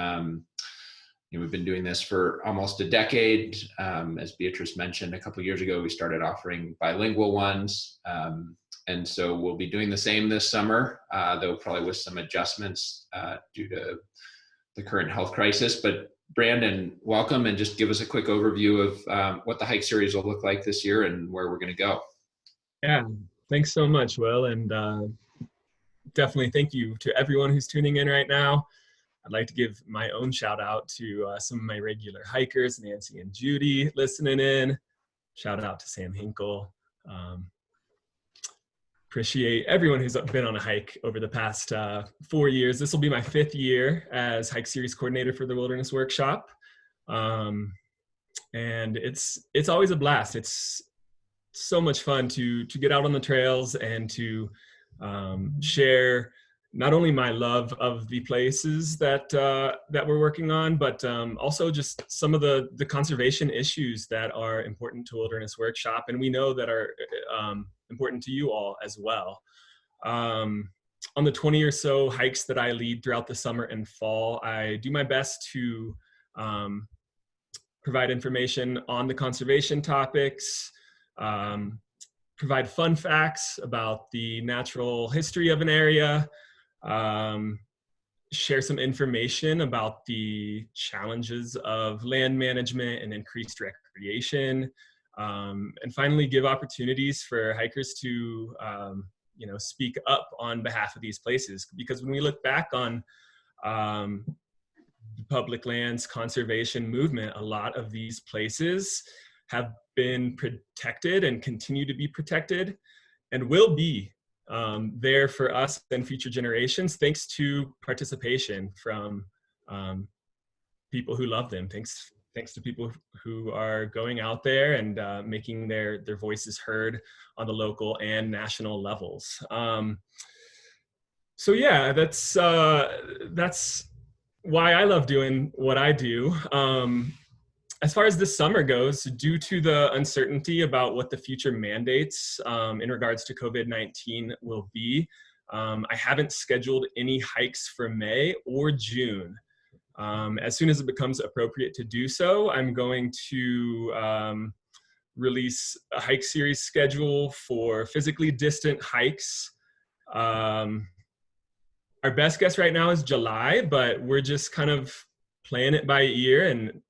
A: We've been doing this for almost a decade. As Beatrice mentioned, a couple of years ago, we started offering bilingual ones. And so we'll be doing the same this summer, though probably with some adjustments due to the current health crisis. But Brandon, welcome, and just give us a quick overview of what the hike series will look like this year and where we're going to go.
E: Yeah, thanks so much, Will, and definitely thank you to everyone who's tuning in right now. I'd like to give my own shout out to some of my regular hikers, Nancy and Judy, listening in. Shout out to Sam Hinkle. Appreciate everyone who's been on a hike over the past 4 years. This will be my 5th year as hike series coordinator for the Wilderness Workshop. And it's always a blast. It's so much fun to get out on the trails and to share not only my love of the places that we're working on, but also just some of the conservation issues that are important to Wilderness Workshop, and we know that are important to you all as well. On the 20 or so hikes that I lead throughout the summer and fall, I do my best to provide information on the conservation topics, provide fun facts about the natural history of an area, share some information about the challenges of land management and increased recreation, and finally give opportunities for hikers to speak up on behalf of these places. Because when we look back on the public lands conservation movement, a lot of these places have been protected and continue to be protected and will be there for us and future generations, thanks to participation from people who love them. Thanks to people who are going out there and making their voices heard on the local and national levels. So yeah, that's why I love doing what I do. As far as this summer goes, due to the uncertainty about what the future mandates in regards to COVID-19 will be, I haven't scheduled any hikes for May or June. As soon as it becomes appropriate to do so, I'm going to release a hike series schedule for physically distant hikes. Our best guess right now is July, but we're just kind of playing it by ear, and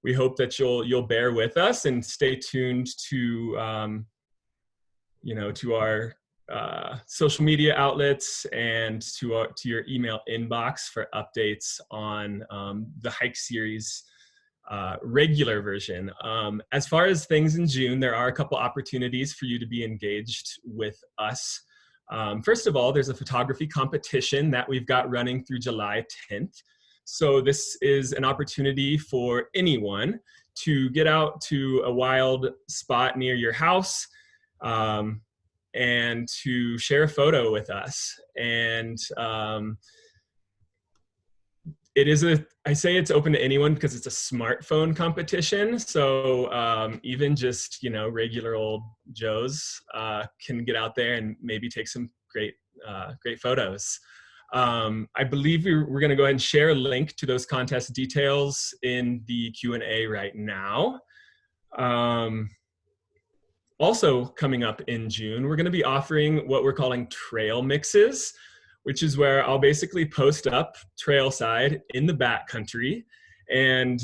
E: we hope that you'll bear with us and stay tuned to to our social media outlets and to your email inbox for updates on the hike series regular version. As far as things in June, there are a couple opportunities for you to be engaged with us. First of all, there's a photography competition that we've got running through July 10th. So this is an opportunity for anyone to get out to a wild spot near your house and to share a photo with us. And I say it's open to anyone because it's a smartphone competition. So even just, regular old Joes can get out there and maybe take some great photos. I believe we're going to go ahead and share a link to those contest details in the Q&A right now. Also coming up in June, we're going to be offering what we're calling trail mixes, which is where I'll basically post up trailside in the backcountry, and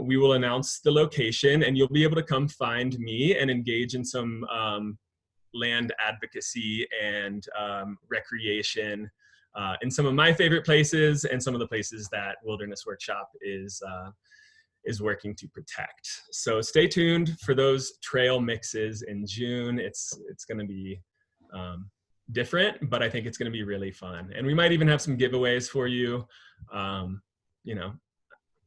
E: we will announce the location, and you'll be able to come find me and engage in some land advocacy and recreation in some of my favorite places and some of the places that Wilderness Workshop is working to protect. So stay tuned for those trail mixes in June. It's going to be different, but I think it's going to be really fun. And we might even have some giveaways for you.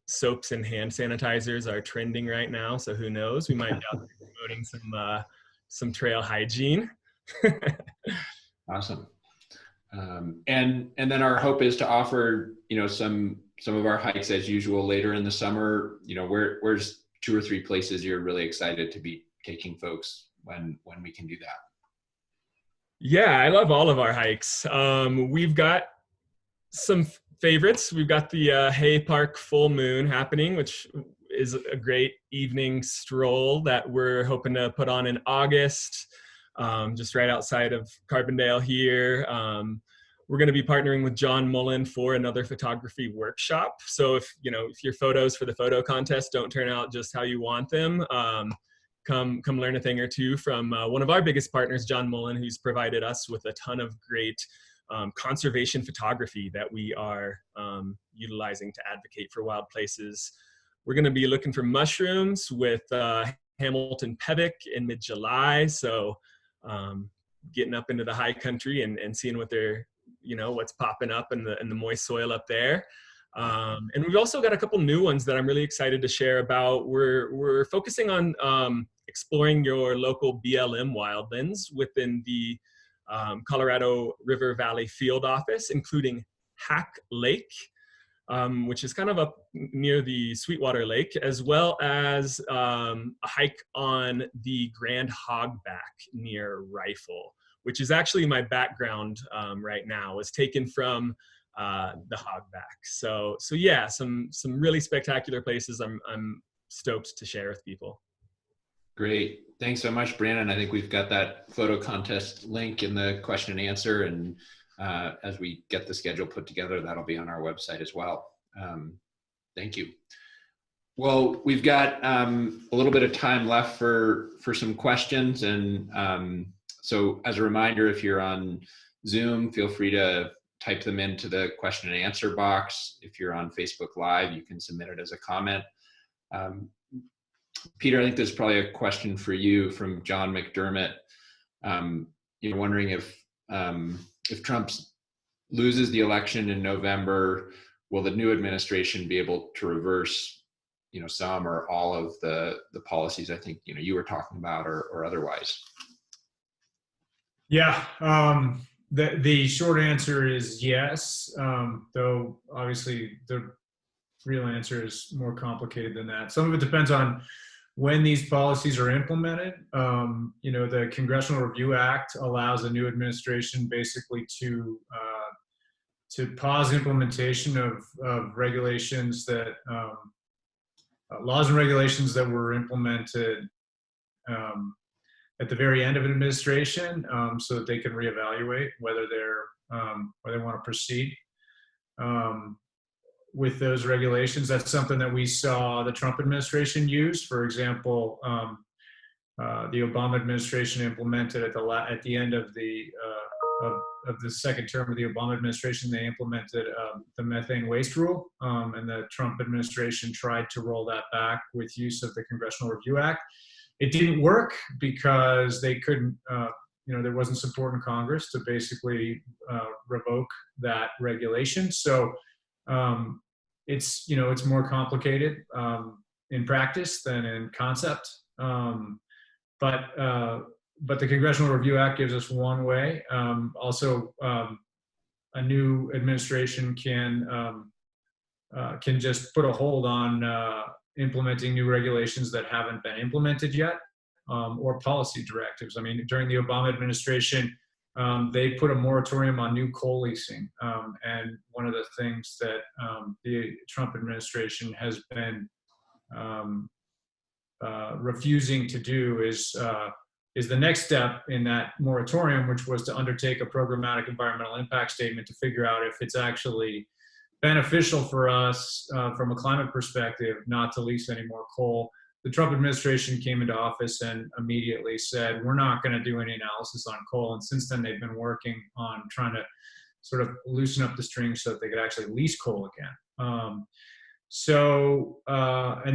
E: Soaps and hand sanitizers are trending right now, so who knows? We might be out there promoting some trail hygiene.
A: Awesome. And then our hope is to offer, some of our hikes as usual later in the summer. Where's 2 or 3 places you're really excited to be taking folks when we can do that?
E: Yeah, I love all of our hikes. We've got some favorites. We've got the Hay Park Full Moon happening, which is a great evening stroll that we're hoping to put on in August, just right outside of Carbondale here. we're going to be partnering with John Mullen for another photography workshop. So if your photos for the photo contest don't turn out just how you want them, come learn a thing or two from one of our biggest partners, John Mullen, who's provided us with a ton of great conservation photography that we are utilizing to advocate for wild places. We're going to be looking for mushrooms with Hamilton Pevic in mid-July. So getting up into the high country and seeing what they're, what's popping up in the moist soil up there. And we've also got a couple new ones that I'm really excited to share about. We're focusing on exploring your local BLM wildlands within the Colorado River Valley Field Office, including Hack Lake, which is kind of up near the Sweetwater Lake, as well as a hike on the Grand Hogback near Rifle, which is actually my background right now, was taken from the Hogback. So yeah, some really spectacular places I'm stoked to share with people.
A: Great. Thanks so much, Brandon. I think we've got that photo contest link in the question and answer. And as we get the schedule put together, that'll be on our website as well. Thank you. Well, we've got a little bit of time left for some questions. And so as a reminder, if you're on Zoom, feel free to type them into the question and answer box. If you're on Facebook Live, you can submit it as a comment. Peter, I think there's probably a question for you from John McDermott. You're wondering if Trump loses the election in November, will the new administration be able to reverse, some or all of the policies I think you were talking about, or otherwise?
B: Yeah, the short answer is yes, though obviously the real answer is more complicated than that. Some of it depends on when these policies are implemented. The Congressional Review Act allows a new administration basically to pause implementation of regulations that laws and regulations that were implemented at the very end of an administration, so that they can reevaluate whether they want to proceed with those regulations. That's something that we saw the Trump administration use. For example, the Obama administration implemented at the end of the second term of the Obama administration, they implemented the methane waste rule, and the Trump administration tried to roll that back with use of the Congressional Review Act. It didn't work because they couldn't, there wasn't support in Congress to basically revoke that regulation. So it's more complicated in practice than in concept. But the Congressional Review Act gives us one way. Also, a new administration can just put a hold on implementing new regulations that haven't been implemented yet, or policy directives. I mean, during the Obama administration, they put a moratorium on new coal leasing. And one of the things that the Trump administration has been refusing to do is the next step in that moratorium, which was to undertake a programmatic environmental impact statement to figure out if it's actually beneficial for us from a climate perspective not to lease any more coal. The Trump administration came into office and immediately said, we're not going to do any analysis on coal. And since then, they've been working on trying to sort of loosen up the strings so that they could actually lease coal again. And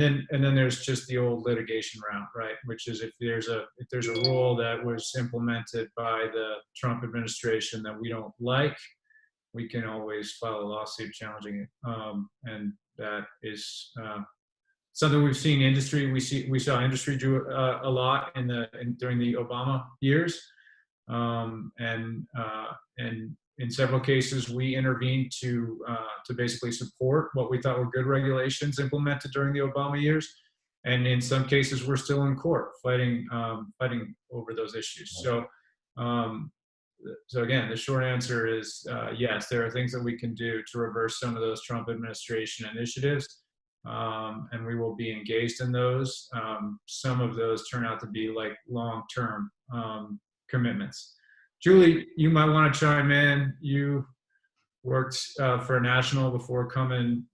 B: then there's just the old litigation route, right? Which is if there's a rule that was implemented by the Trump administration that we don't like, we can always file a lawsuit challenging it. And that is something we've seen industry. We saw industry do a lot during the Obama years, and in several cases we intervened to basically support what we thought were good regulations implemented during the Obama years, and in some cases we're still in court fighting over those issues. So again, the short answer is yes, there are things that we can do to reverse some of those Trump administration initiatives. And we will be engaged in those. Some of those turn out to be like long-term commitments. Julie, you might want to chime in. You worked for a national before coming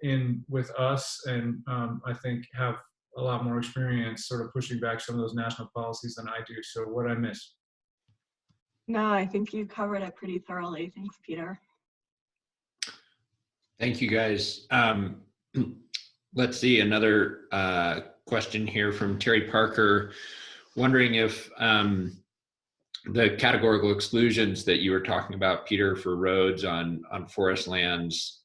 B: in with us, and I think have a lot more experience sort of pushing back some of those national policies than I do. So what I miss?
C: No, I think you covered it pretty thoroughly. Thanks, Peter.
A: Thank you, guys. Let's see, another question here from Terry Parker, wondering if the categorical exclusions that you were talking about, Peter, for roads on forest lands,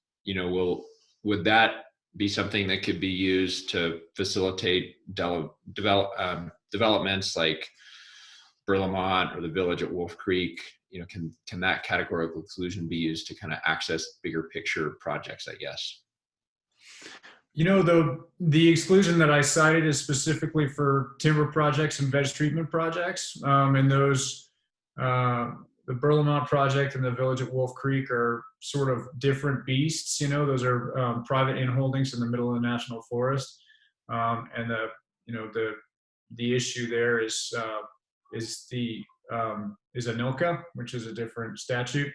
A: would that be something that could be used to facilitate developments like Burlamont or the village at Wolf Creek? Can that categorical exclusion be used to kind of access bigger picture projects, I guess?
B: The exclusion that I cited is specifically for timber projects and veg treatment projects. And those, the Burlamont project and the village at Wolf Creek are sort of different beasts. Those are private in-holdings in the middle of the national forest. And the issue there is ANILCA, which is a different statute.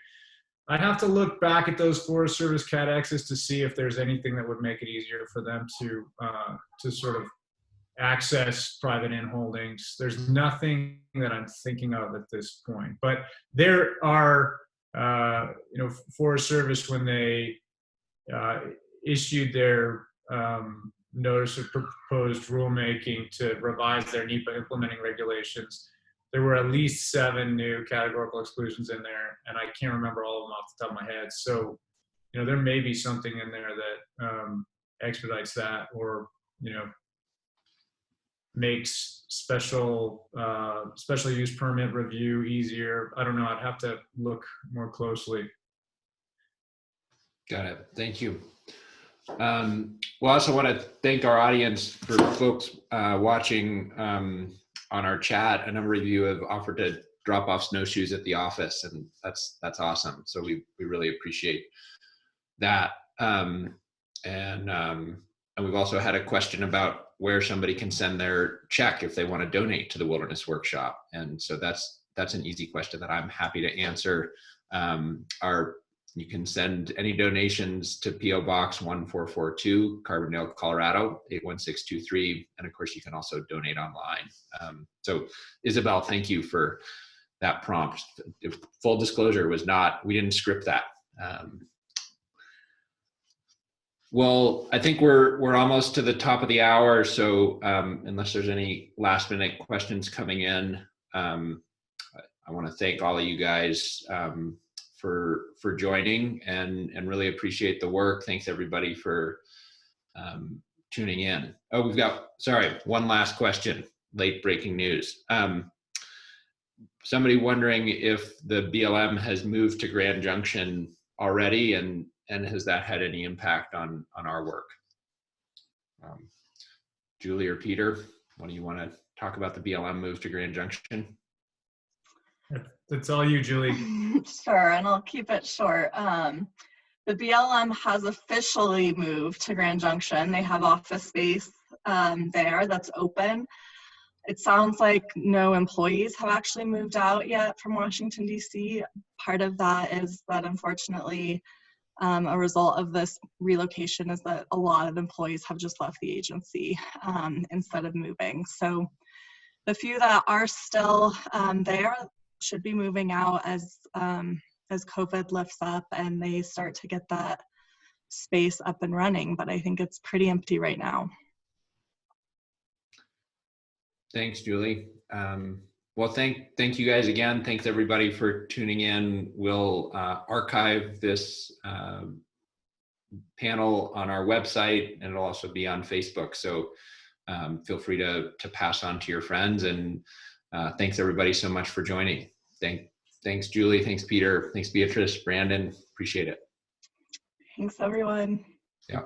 B: I'd have to look back at those Forest Service Cat X's to see if there's anything that would make it easier for them to sort of access private in-holdings. There's nothing that I'm thinking of at this point, but there are, Forest Service, when they issued their notice of proposed rulemaking to revise their NEPA implementing regulations, there were at least 7 new categorical exclusions in there, and I can't remember all of them off the top of my head. So, there may be something in there that expedites that, or makes special use permit review easier. I don't know. I'd have to look more closely.
A: Got it. Thank you. Well, I also want to thank our audience for folks watching on our chat. A number of you have offered to drop off snowshoes at the office, and that's awesome. So we really appreciate that. And we've also had a question about where somebody can send their check if they want to donate to the Wilderness Workshop. And so that's an easy question that I'm happy to answer. You can send any donations to P.O. Box 1442, Carbondale, Colorado, 81623. And of course, you can also donate online. So Isabel, thank you for that prompt. Full disclosure, we didn't script that. Well, I think we're almost to the top of the hour. So unless there's any last minute questions coming in, I want to thank all of you guys for joining and really appreciate the work. Thanks everybody for tuning in. Oh, we've got, one last question, late breaking news. Somebody wondering if the BLM has moved to Grand Junction already, and has that had any impact on our work? Julie or Peter, what do you want to talk about the BLM move to Grand Junction?
B: That's all you, Julie.
C: Sure, and I'll keep it short. The BLM has officially moved to Grand Junction. They have office space there that's open. It sounds like no employees have actually moved out yet from Washington, D.C. Part of that is that, unfortunately, a result of this relocation is that a lot of employees have just left the agency instead of moving. So the few that are still there should be moving out as COVID lifts up and they start to get that space up and running. But I think it's pretty empty right now.
A: Thanks, Julie. Well, thank you guys again. Thanks everybody for tuning in. We'll archive this panel on our website, and it'll also be on Facebook. So feel free to pass on to your friends. And thanks everybody so much for joining. Thanks, Julie. Thanks, Peter. Thanks, Beatrice, Brandon. Appreciate it.
C: Thanks, everyone.
A: Yeah.